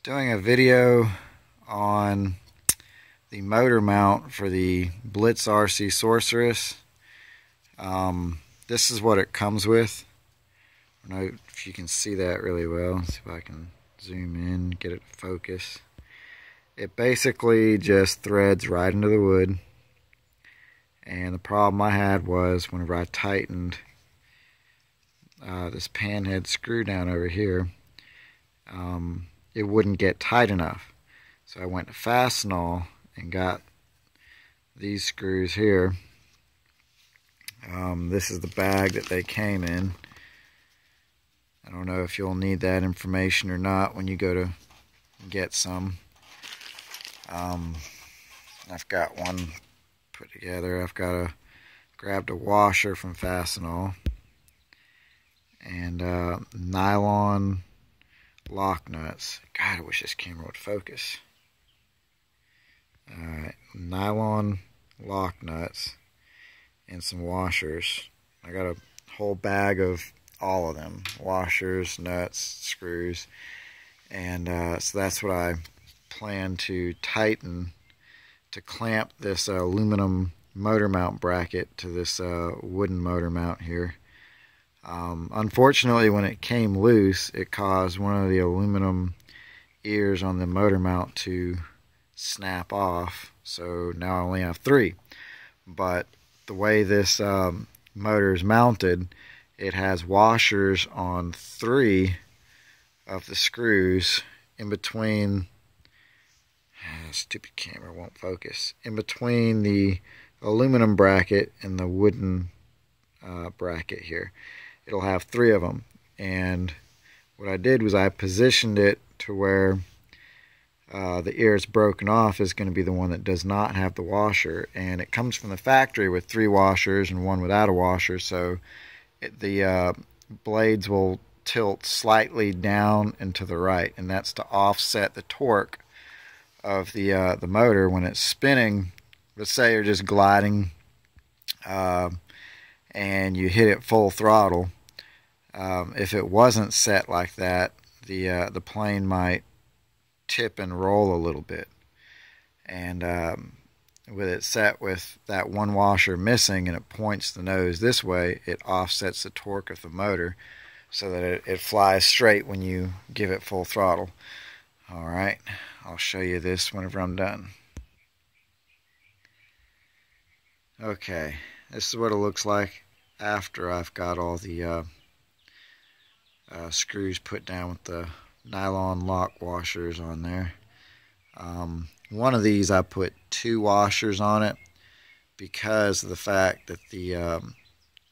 Doing a video on the motor mount for the Blitz RC sorceress. This is what it comes with. I don't know if you can see that really well. Let's see if I can zoom in, get it to focus. It basically just threads right into the wood. And the problem I had was whenever I tightened this panhead screw down over here, it wouldn't get tight enough. So I went to Fastenal and got these screws here. This is the bag that they came in. I don't know if you'll need that information or not when you go to get some. I've got one put together. I've grabbed a washer from Fastenal and nylon lock nuts. God, I wish this camera would focus. Alright, nylon lock nuts and some washers. I got a whole bag of all of them. Washers, nuts, screws. And so that's what I plan to tighten to clamp this aluminum motor mount bracket to this wooden motor mount here. Unfortunately, when it came loose, it caused one of the aluminum ears on the motor mount to snap off. So now I only have 3. But the way this motor is mounted, it has washers on 3 of the screws in between. Stupid camera won't focus. In between the aluminum bracket and the wooden bracket here. It'll have 3 of them. And what I did was I positioned it to where the ear it's broken off is going to be the one that does not have the washer. And it comes from the factory with 3 washers and 1 without a washer. So the blades will tilt slightly down and to the right. And that's to offset the torque of the motor when it's spinning. Let's say you're just gliding and you hit it full throttle. If it wasn't set like that, the plane might tip and roll a little bit. And with it set with that 1 washer missing and it points the nose this way, it offsets the torque of the motor so that it flies straight when you give it full throttle. Alright, I'll show you this whenever I'm done. Okay, this is what it looks like after I've got all the screws put down with the nylon lock washers on there. One of these I put 2 washers on it because of the fact that the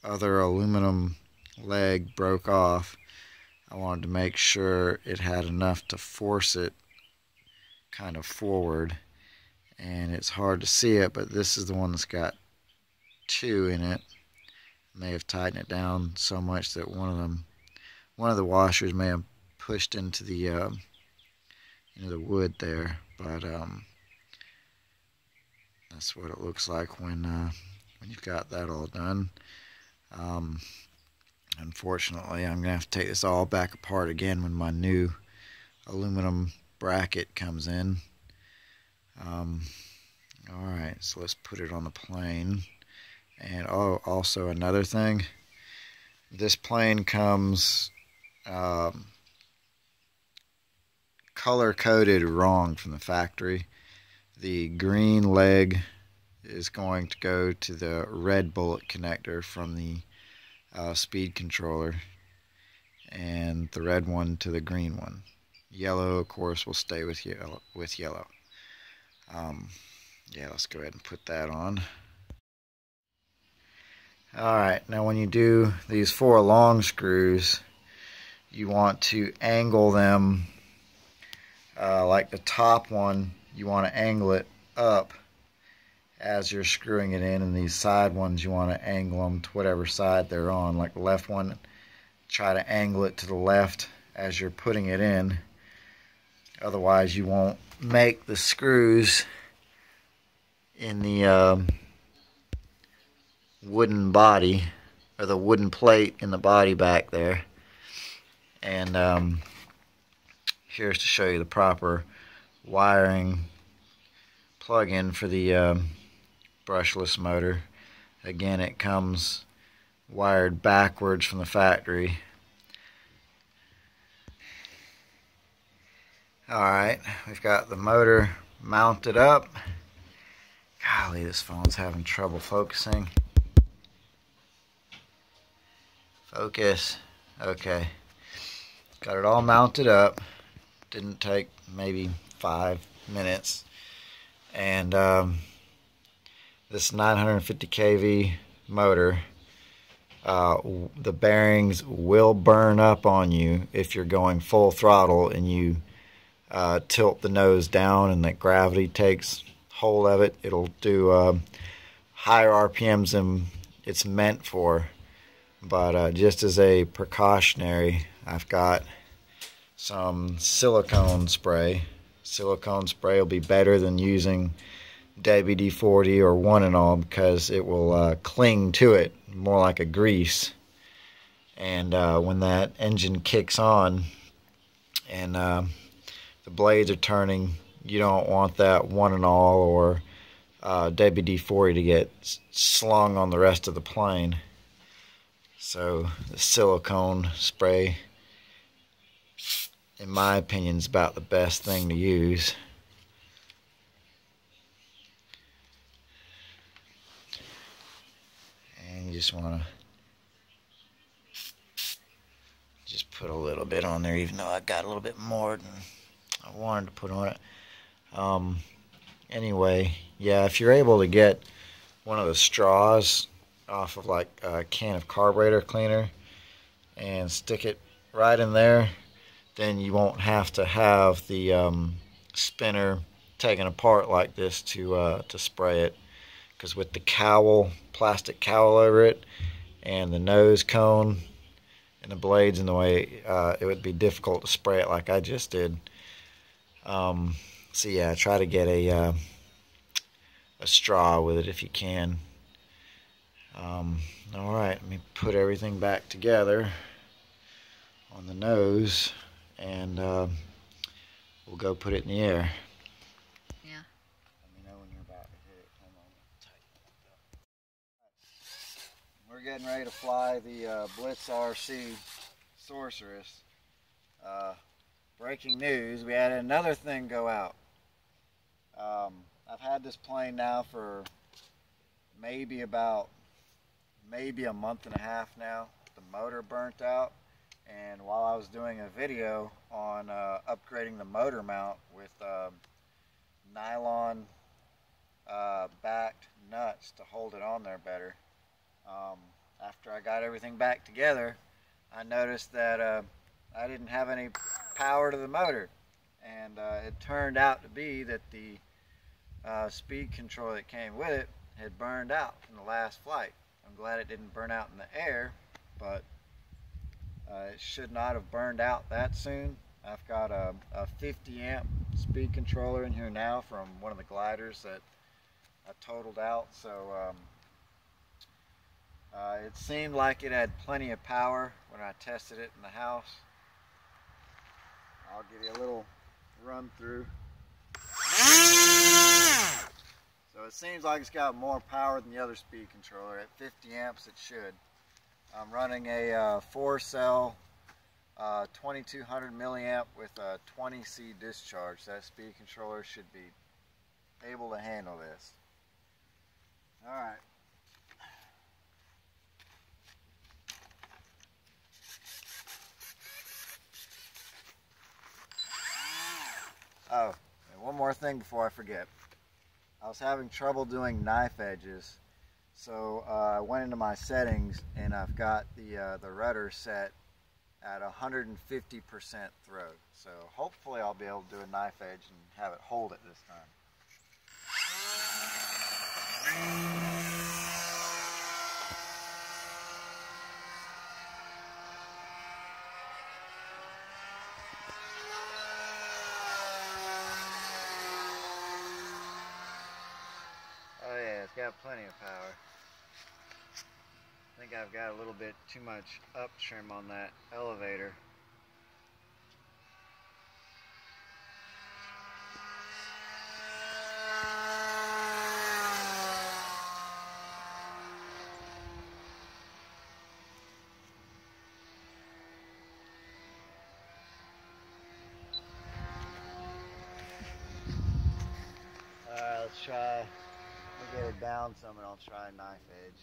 other aluminum leg broke off. I wanted to make sure it had enough to force it kind of forward, and it's hard to see it, but this is the one that's got 2 in it. I may have tightened it down so much that one of the washers may have pushed into the wood there, but that's what it looks like when you've got that all done. Unfortunately, I'm gonna have to take this all back apart again when my new aluminum bracket comes in. Alright, so let's put it on the plane. And oh, also another thing, this plane comes color coded wrong from the factory. The green leg is going to go to the red bullet connector from the speed controller, and the red one to the green one. Yellow, of course, will stay with yellow. Yeah, let's go ahead and put that on. Alright, now when you do these 4 long screws, you want to angle them like the top one, you want to angle it up as you're screwing it in, and these side ones you want to angle them to whatever side they're on. Like the left one, try to angle it to the left as you're putting it in. Otherwise you won't make the screws in the wooden body, or the wooden plate in the body back there. And here's to show you the proper wiring plug-in for the brushless motor. Again, it comes wired backwards from the factory. Alright, we've got the motor mounted up. Golly, this phone's having trouble focusing. Focus. Okay. Got it all mounted up. Didn't take maybe 5 minutes. And this 950 kV motor, the bearings will burn up on you if you're going full throttle and you tilt the nose down and that gravity takes hold of it. It'll do higher RPMs than it's meant for. But just as a precautionary, I've got some silicone spray. Silicone spray will be better than using WD-40 or 1-and-all because it will cling to it more like a grease. And when that engine kicks on and the blades are turning, you don't want that 1-and-all or WD-40 to get slung on the rest of the plane. So the silicone spray, in my opinion, is about the best thing to use. And you just want to just put a little bit on there, even though I got a little bit more than I wanted to put on it. Anyway, yeah, if you're able to get one of the straws off of like a can of carburetor cleaner and stick it right in there, then you won't have to have the spinner taken apart like this to spray it. Because with the cowl, plastic cowl over it, and the nose cone and the blades in the way, it would be difficult to spray it like I just did. So yeah, try to get a straw with it if you can. Alright, let me put everything back together on the nose, and we'll go put it in the air. Yeah. Let me know when you're about to hit it. Hold on. We're getting ready to fly the Blitz RC Sorceress. Breaking news, we had another thing go out. I've had this plane now for maybe a month and a half now. The motor burnt out, and while I was doing a video on upgrading the motor mount with nylon backed nuts to hold it on there better, after I got everything back together, I noticed that I didn't have any power to the motor, and it turned out to be that the speed controller that came with it had burned out from the last flight. I'm glad it didn't burn out in the air, but it should not have burned out that soon. I've got a 50 amp speed controller in here now from one of the gliders that I totaled out, so it seemed like it had plenty of power when I tested it in the house. I'll give you a little run through. So it seems like it's got more power than the other speed controller. At 50 amps it should. I'm running a 4-cell 2200 milliamp with a 20C discharge. That speed controller should be able to handle this. Alright. Oh, and one more thing before I forget. I was having trouble doing knife edges, so I went into my settings and I've got the rudder set at 150% throw. So hopefully I'll be able to do a knife edge and have it hold it this time. Oh yeah, it's got plenty of power. I think I've got a little bit too much up trim on that elevator. try, let me get it down some and I'll try a knife edge.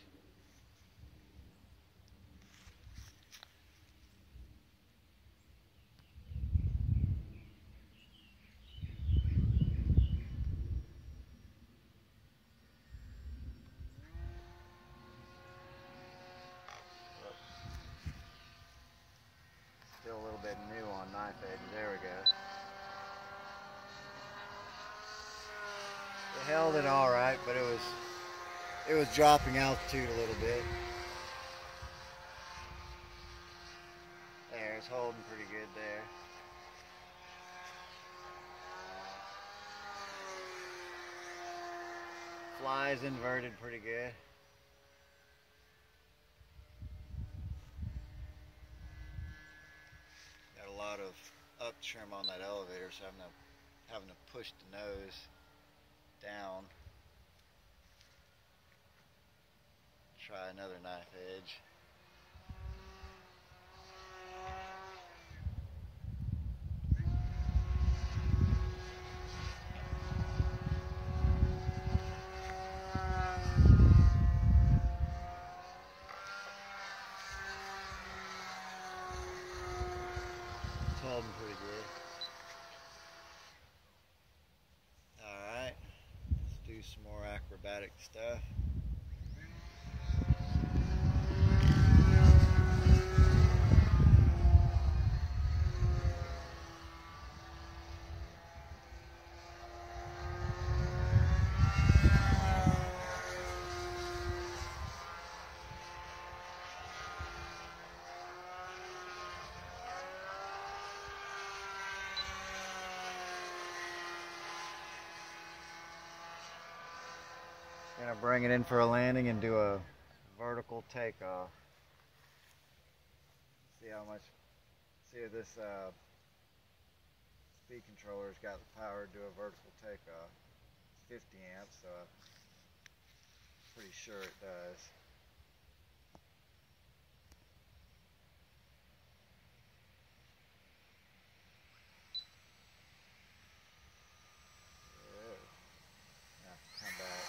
Still a little bit new on knife edge. There we go. It held it all right, but it was dropping altitude a little bit. There, it's holding pretty good there. Flies inverted pretty good. Got a lot of up trim on that elevator, so I'm having to push the nose down. Try another knife edge. It's holding pretty good. Alright, let's do some more acrobatic stuff. Gonna bring it in for a landing and do a vertical takeoff. See if this speed controller's got the power to do a vertical takeoff. It's 50 amps, so I'm pretty sure it does. Now come back.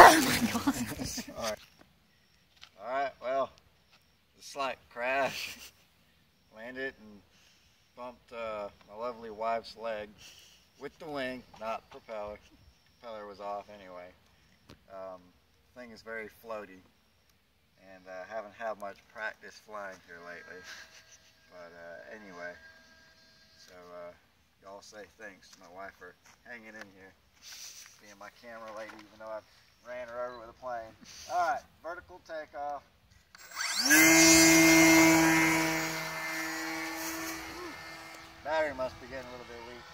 Oh my god. Alright, well, a slight crash. Landed and bumped my lovely wife's leg with the wing, not propeller. Propeller was off anyway. Thing is very floaty, and I haven't had much practice flying here lately. But anyway, so y'all say thanks to my wife for hanging in here, being my camera lady, even though I ran her over with a plane. Alright, vertical takeoff. Battery must be getting a little bit weak.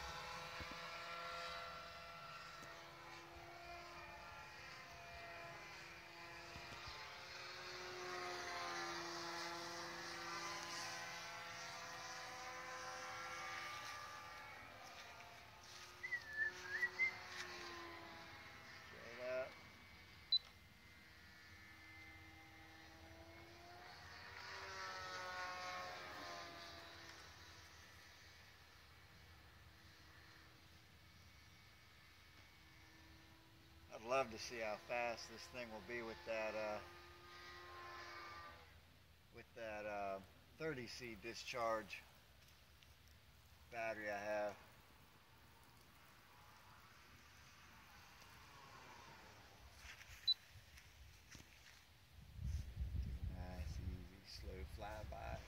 I'd love to see how fast this thing will be with that 30C discharge battery I have. Nice, easy, slow flyby.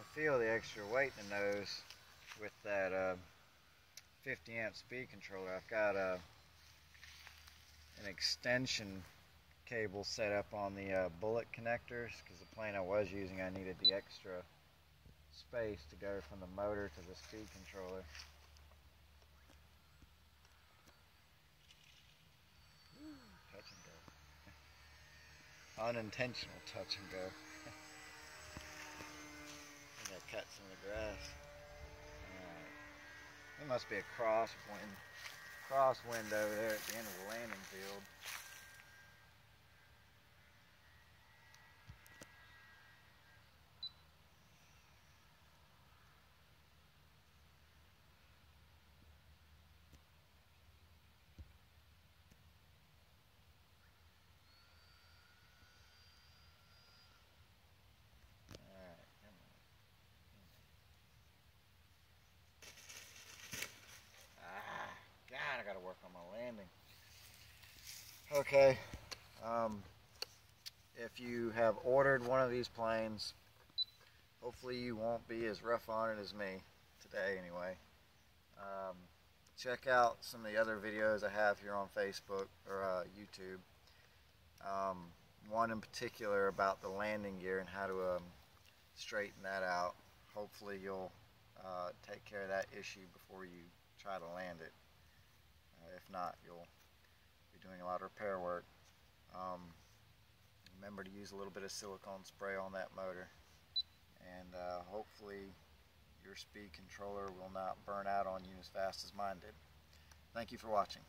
can feel the extra weight in the nose with that 50 amp speed controller. I've got an extension cable set up on the bullet connectors because the plane I was using, I needed the extra space to go from the motor to the speed controller. Touch and go. Unintentional touch and go. I think I cut some of the grass. There must be a crosswind over there at the end of the landing field. God, I gotta work on my landing. Okay, if you have ordered one of these planes, hopefully you won't be as rough on it as me today anyway. Check out some of the other videos I have here on Facebook or YouTube. One in particular about the landing gear and how to straighten that out. Hopefully you'll take care of that issue before you try to land it. If not, you'll be doing a lot of repair work. Remember to use a little bit of silicone spray on that motor, and hopefully your speed controller will not burn out on you as fast as mine did. Thank you for watching.